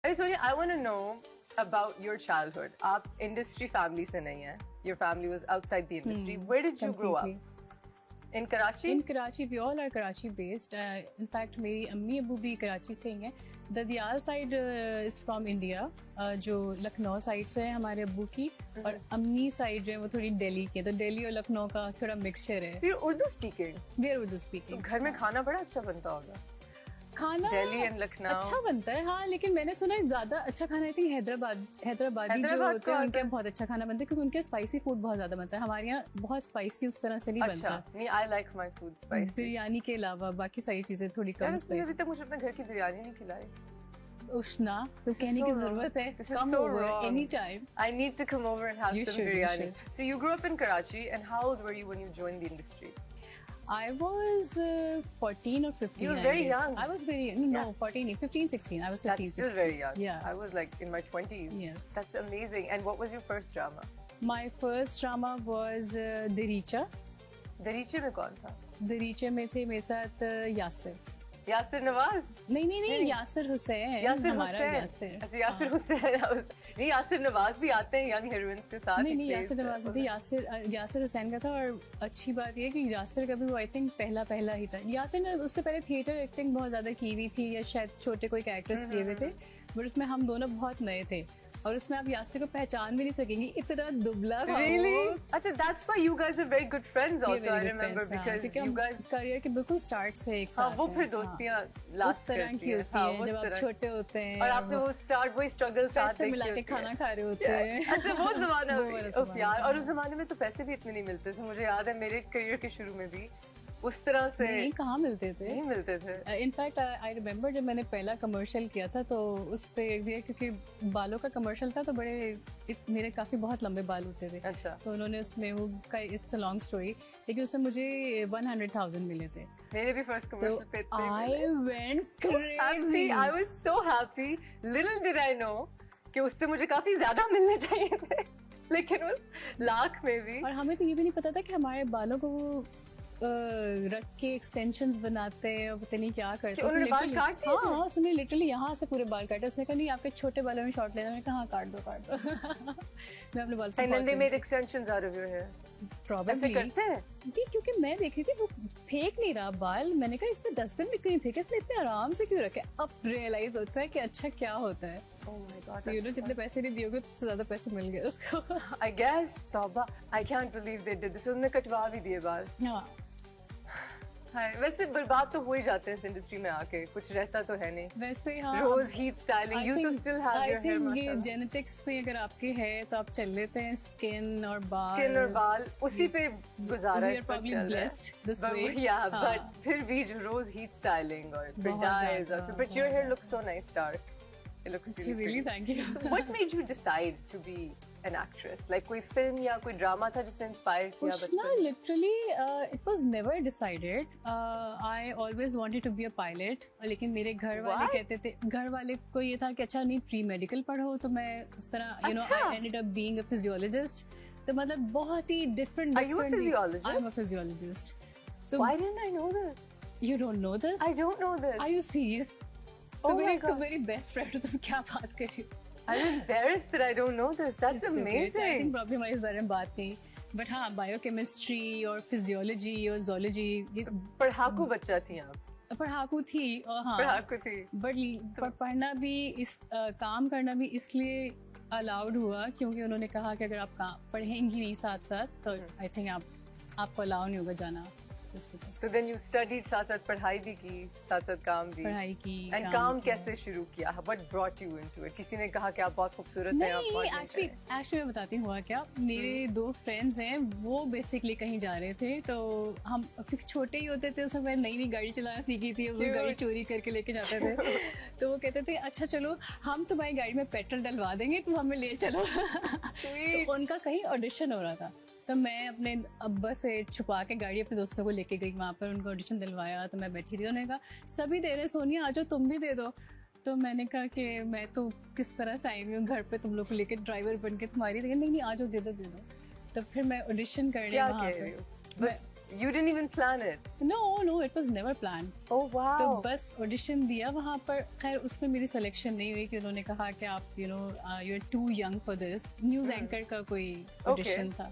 अरे Sonia, I want to know about your childhood. आप industry family से नहीं हैं. Your family was outside the industry. Where did you grow up? In Karachi? In Karachi, we all are Karachi based. In fact, मेरी अम्मी अबू भी कराची से ही हैं. ददियाल side is from India, जो लखनऊ साइड से है हमारे अब्बू की, और अम्मी साइड जो है वो थोड़ी दिल्ली की है. तो दिल्ली और लखनऊ का थोड़ा मिक्सचर है. So you're Urdu speaking? We are Urdu speaking. तो घर में खाना बड़ा अच्छा बनता होगा. खाना दिल्ली एंड लखनऊ अच्छा बनता है, हाँ, लेकिन मैंने सुना है ज्यादा अच्छा खाना आई थिंक हैदराबादी जो होते हैं उनके यहाँ बहुत अच्छा खाना बनता है, क्योंकि उनके स्पाइसी फूड बहुत ज्यादा बनता है. हमारे यहाँ बहुत स्पाइसी उस तरह से नहीं बनता. अच्छा, नहीं, I like my food spicy. Biryani के अलावा बाकी सारी चीजें थोड़ी कम स्पाइसी. अभी तक मुझे अपने घर की बिरयानी नहीं खिलाई. उष्णा तो कहने की जरूरत है. Come over anytime. I need to come over and have some biryani. So you grew up in Karachi, and how old were you when you joined the industry? I was 14 or 15. You were very young. I was very no, 14, 15, 16. I was 15, That's still 16. very young. Yeah. I was like in my 20s. Yes. That's amazing. And what was your first drama? My first drama was Daricha. दरीचे में कौन था? दरीचे में थे मेरे साथ यासिर. यासिर नवाज? नहीं, यासिर हुसैन. यासिर. अच्छा, यासिर हुसैन. नहीं, यासिर नवाज भी आते हैं यंग हीरोइंस के साथ. नहीं, यासिर नवाज भी यासिर हुसैन का था. और अच्छी बात यह कि यासिर का भी वो आई थिंक पहला ही था. यासिर ने उससे पहले थिएटर एक्टिंग बहुत ज्यादा की हुई थी, या शायद छोटे कोई कैरेक्टर्स किए हुए थे, बट उसमें हम दोनों बहुत नए थे. और उसमें आप यासिर को पहचान भी नहीं सकेंगी, इतना दुबला था. Really? अच्छा, that's why you guys are very good friends also. I remember because you guys career के बिल्कुल स्टार्ट से एक साथ. वो फिर दोस्तियां लास्ट तरह की होती हैं जब आप छोटे होते हैं. और आपने वो स्टार्ट वही स्ट्रगल साथ पैसे मिला के खाना खा रहे होते हैं. अच्छा, वो जमाना यार. और उस जमाने में तो पैसे भी इतने नहीं मिलते थे. मुझे याद है मेरे करियर के शुरू में भी उस तरह से नहीं, कहाँ मिलते थे. नहीं मिलते थे. इनफैक्ट आई रिमेम्बर जब मैंने पहला कमर्शियल किया था तो उस पे भी, क्योंकि बालों का कमर्शियल था तो मेरे काफी बहुत लंबे बाल होते थे. अच्छा. तो उन्होंने उसमें वो इट्स अ लॉन्ग स्टोरी, लेकिन उसमें मुझे 100,000 मिले थे. मेरे भी फर्स्ट कमर्शियल पे थे. I went crazy. I was so happy. Little did I know कि उससे मुझे काफी ज्यादा मिलने चाहिए थे, लेकिन उस लाख में भी. और हमें तो ये भी नहीं पता था कि हमारे बालों को वो रख के एक्सटेंशंस बनाते हैं और पता नहीं क्या करते हैं. उसने लिटरली यहाँ से पूरे बाल काटे. उसने कहा नहीं, आपके छोटे बालों में शॉर्ट लेना. मैंने कहा हाँ, काट दो. मैं अपने बाल से and then they made extensions out of your hair. Probably करते हैं क्योंकि मैं देख रही थी वो फेंक नहीं रहा बाल. मैंने कहा इसने डस्टबिन में क्यों नहीं फेंके, इसने इतने आराम से क्यों रखे. अब रियलाइज होता है कि अच्छा क्या होता है. Oh my God, you know, जितने पैसे नहीं दियोगे उससे ज्यादा पैसे मिल गए उसको. I guess तौबा, I can't believe they did this. उन्होंने कटवा भी दिए बाल. हाँ. वैसे बर्बाद तो हो ही जाते हैं इस इंडस्ट्री में आके, कुछ रहता तो है नहीं. वैसे हाँ, रोज हीट स्टाइलिंग, यू तो still have your hair muscle. ये जेनेटिक्स पे अगर आपके है तो आप चल लेते हैं. स्किन और बाल उसी पे गुजारा है. बट फिर भी जो रोज हीट स्टाइलिंग और फिर डाइज और फिर, but your hair looks so nice, dark. It looks really thank you. So what made you decide to be an actress? Like कोई फिल्म या कोई ड्रामा था जिसने इंस्पायर किया? Ushna, literally it was never decided. I always wanted to be a pilot. लेकिन मेरे घर वाले कहते थे, घर वाले को ये था कि अच्छा नहीं, प्री मेडिकल पढ़ो. तो मैं उस तरह I ended up being a physiologist. तो मतलब बहुत ही different. Are you a physiologist? I'm a physiologist. Why didn't I know this? You don't know this? I don't know this. Are you serious? तो मेरी बेस्ट फ्रेंड. तुम क्या बात कर रही हो? I'm embarrassed that I don't know this. That's amazing. I think probably हमारे इस बारे में बात नहीं. बट हाँ, बायोकेमिस्ट्री और फिजियोलॉजी और जोलॉजी. पढ़ाकू बच्चा थी आप? पढ़ाकू थी. और हाँ, पढ़ाकू थी. बट पढ़ना भी काम करना भी इसलिए अलाउड हुआ क्योंकि उन्होंने कहा कि अगर आप पढ़ेंगी नहीं साथ साथ तो आई थिंक आपको अलाउ नहीं होगा जाना. So then you studied, साथ साथ पढ़ाई भी की, साथ साथ काम भी. पढ़ाई की. And काम कैसे शुरू किया? What brought you into it? किसी ने कहा कि आप बहुत खूबसूरत हैं, आप बहुत एक्चुअली मैं बताती हूँ हुआ क्या. मेरे 2 फ्रेंड्स हैं, वो बेसिकली कहीं जा रहे थे. तो हम क्योंकि छोटे ही होते थे, उस समय नई गाड़ी चलाना सीखी थी, वो गाड़ी चोरी करके लेके जाते थे. तो वो कहते थे अच्छा चलो हम तुम्हारी गाड़ी में पेट्रोल डलवा देंगे, तुम हमें ले चलो. तो उनका कहीं ऑडिशन हो रहा था. तो मैं अपने अब्बा से छुपा के गाड़ी अपने दोस्तों को लेके गई वहाँ पर. उनको ऑडिशन दिलवाया. तो मैं बैठी थी. उन्होंने कहा सभी दे रहे, सोनिया आ जाओ तुम भी दे दो. तो मैंने कहा कि मैं तो किस तरह से आई हुई हूँ घर पे तुम लोग को लेके ड्राइवर बन के तुम्हारी. लेकिन नहीं आ जाओ, दे दो. तो फिर मैं ऑडिशन करने वहाँ पे You didn't even plan it. No, it was never planned. Oh wow. तो बस ऑडिशन दिया वहाँ पर, खैर उसमें मेरी सिलेक्शन नहीं हुई कि उन्होंने कहा कि आप you are too young for this. News anchor का कोई ऑडिशन था,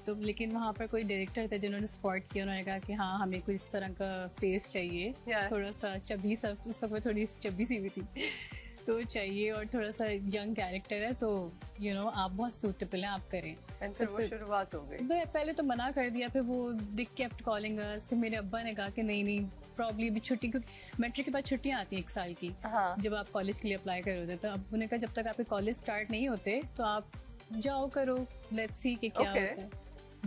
तो लेकिन वहाँ पर कोई डायरेक्टर थे जिन्होंने स्पॉट किया। उन्होंने कहा कि हाँ हमें कुछ इस तरह का फेस चाहिए, थोड़ा सा चब्बी सा, उस वक्त मैं थोड़ी चब्बी सी भी थी तो चाहिए, और थोड़ा सा यंग कैरेक्टर है, तो आप बहुत सूटेबल हैं, आप करें। फिर वो शुरुआत हो गई। मैं पहले तो मना कर दिया, फिर वो दे केप्ट कॉलिंग अस। फिर मेरे अब्बा ने कहा कि नहीं प्रॉब्ली अभी छुट्टी, क्योंकि मैट्रिक के बाद छुट्टियां आती हैं 1 साल की। जब आप कॉलेज के लिए अप्लाई कर होते, तो अब्बू ने कहा जब तक आपके कॉलेज स्टार्ट नहीं होते तो आप जाओ करो, लेट्स सी कि क्या होता है।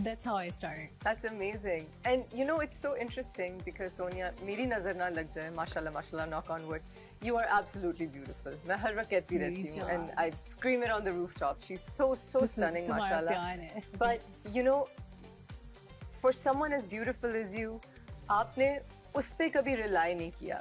That's how I started. That's amazing. And it's so interesting because Sonia, मेरी नजर ना लग जाए, माशाल्लाह माशाल्लाह, knock on wood. You are absolutely beautiful. मैं हर वक्त कहती रहती हूँ, and I scream it on the rooftop. She's so stunning, mashallah. But for someone as beautiful as you, आपने उस पे कभी rely नहीं किया।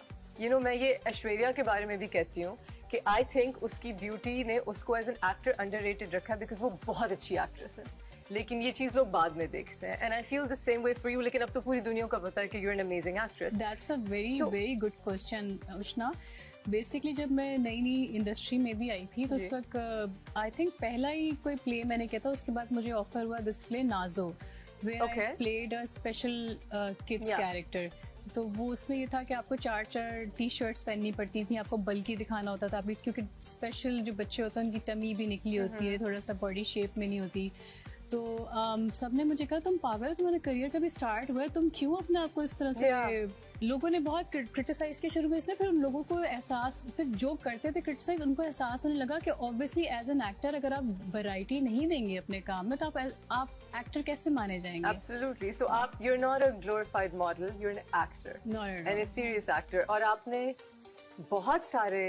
मैं ये ऐश्वर्या के बारे में भी कहती हूँ कि I think उसकी beauty ने उसको as an actor underrated रखा because वो बहुत अच्छी actress है। लेकिन ये चीज लोग बाद में देखते हैं, and I feel the same way for you. लेकिन अब तो पूरी दुनिया को पता है कि you're an amazing actress. That's a very good question, Ushana. Basically जब मैं नई इंडस्ट्री में भी आई थी तो उस वक्त आई थिंक पहला ही कोई प्ले मैंने किया था, उसके बाद मुझे ऑफर हुआ दिस प्ले नाजो, where I played a special kids character. तो वो उसमें ये था कि आपको 4 टी-शर्ट्स पहननी पड़ती थी, आपको बल्कि दिखाना होता था अभी, क्योंकि स्पेशल जो बच्चे होते हैं उनकी टमी भी निकली होती है, थोड़ा सा बॉडी शेप में नहीं होती। तो सबने मुझे कहा तुम पागल, तुम्हारा करियर कभी स्टार्ट हुआ है, तुम क्यों अपने आप को इस तरह से लोगों ने बहुत क्रिटिसाइज किया शुरू में इसने, फिर उन लोगों को एहसास, फिर जो करते थे क्रिटिसाइज, उनको एहसास होने लगा कि ऑब्वियसली एज एन एक्टर अगर आप वैरायटी नहीं देंगे अपने काम में तो आप एक्टर कैसे माने जाएंगे। Absolutely. So you're not a glorified model, you're an actor. And a serious actor. और आपने बहुत सारे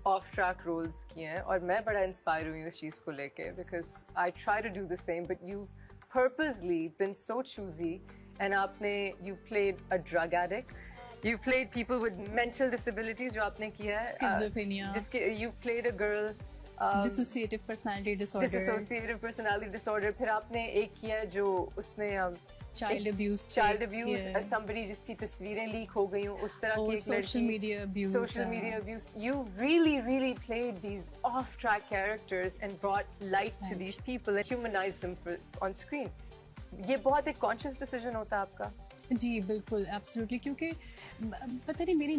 ऑफ ट्रैक रोल्स किए हैं और मैं बड़ा इंस्पायर हुई हूँ इस चीज़ को लेके, because I try to do the same but you purposely been so choosy and आपने you played a drug addict, you played people with mental disabilities जो आपने किया है, स्किज़ोफ्रेनिया, जिसके you played a girl dissociative personality disorder, फिर आपने एक किया जो उसमें चाइल्ड अब्यूज, somebody जिसकी तस्वीरें लीक हो गई हूँ, उस तरह की social media abuse. You really played these off-track characters and brought light to these people and humanized them on screen. ये बहुत एक conscious decision होता है आपका? जी बिल्कुल, एब्सोल्युटली, क्योंकि पता नहीं मेरी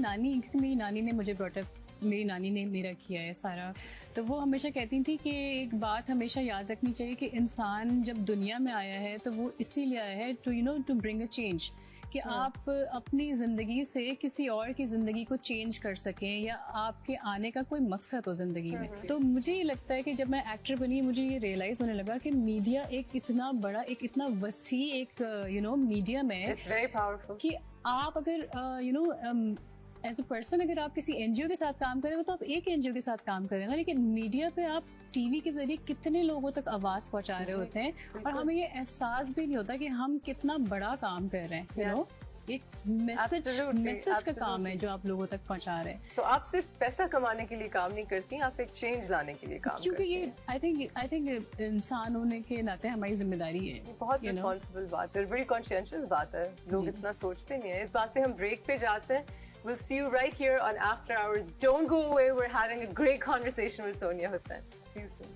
नानी ने मुझे ब्रॉट अप, मेरी नानी ने मेरा किया है सारा, तो वो हमेशा कहती थी कि एक बात हमेशा याद रखनी चाहिए कि इंसान जब दुनिया में आया है तो वो इसीलिए आया है टू ब्रिंग अ चेंज, कि आप अपनी ज़िंदगी से किसी और की ज़िंदगी को चेंज कर सकें या आपके आने का कोई मकसद हो ज़िंदगी में। तो मुझे ये लगता है कि जब मैं एक्टर बनी मुझे ये रियलाइज़ होने लगा कि मीडिया एक इतना बड़ा, एक इतना वसी एक मीडियम है कि आप अगर एज अ पर्सन अगर आप किसी एनजीओ के साथ काम करें तो आप एक एनजीओ के साथ काम करें ना, लेकिन मीडिया पे आप टीवी के जरिए कितने लोगों तक आवाज पहुंचा रहे होते हैं और हमें ये एहसास भी नहीं होता कि हम कितना बड़ा काम कर रहे हैं। एक मैसेज का काम है जो आप लोगों तक पहुंचा रहे हैं। So, आप सिर्फ पैसा कमाने के लिए काम नहीं करती, आप एक चेंज लाने के लिए काम करती हैं। क्योंकि ये आई थिंक इंसान होने के नाते हमारी जिम्मेदारी है। बहुत रिस्पॉन्सिबल बात है, बड़ी कॉन्शियसनेस बात है, लोग इतना सोचते नहीं है। इस बात पे हम ब्रेक पे जाते हैं। We'll see you right here on After Hours. Don't go away. We're having a great conversation with Sonia Hussain. See you soon.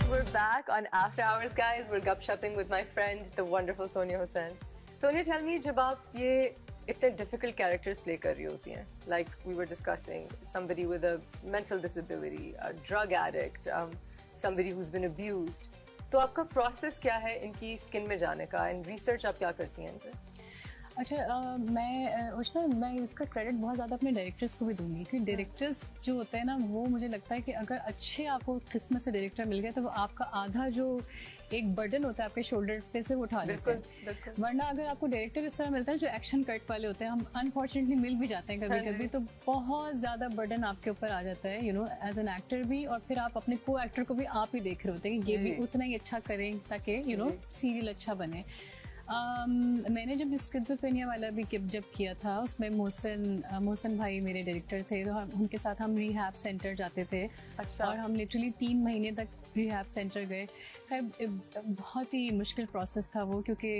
We're back on After Hours, guys. We're gupshupping with my friend, the wonderful Sonia Hussain. Sonia, tell me, जब आप ये इतने difficult characters play कर रही होती हैं, like we were discussing somebody with a mental disability, a drug addict, somebody who has been abused, तो आपका प्रोसेस क्या है इनकी स्किन में जाने का, एंड रिसर्च आप क्या करती हैं इनसे? अच्छा, मैं इसका क्रेडिट बहुत ज़्यादा अपने डायरेक्टर्स को भी दूंगी, क्योंकि डायरेक्टर्स जो होते हैं ना, वो मुझे लगता है कि अगर अच्छे आपको किस्मत से डायरेक्टर मिल गए तो वो आपका आधा जो एक बर्डन होता है आपके शोल्डर पे से वो उठा लेते हैं। वरना अगर आपको डायरेक्टर इस तरह मिलता है जो एक्शन कट वाले होते हैं, हम अनफॉर्चुनेटली मिल भी जाते हैं कभी कभी, तो बहुत ज़्यादा बर्डन आपके ऊपर आ जाता है एज एन एक्टर भी, और फिर आप अपने को एक्टर को भी आप ही देख रहे होते हैं कि ये भी उतना ही अच्छा करें ताकि सीरियल अच्छा बने। मैंने जब स्किज़ोफ्रेनिया वाला भी जब किया था, उसमें मोहसिन भाई मेरे डायरेक्टर थे, तो उनके साथ हम रिहैब सेंटर जाते थे। अच्छा। और हम लिटरली 3 महीने तक रिहैब सेंटर गए। खैर बहुत ही मुश्किल प्रोसेस था वो, क्योंकि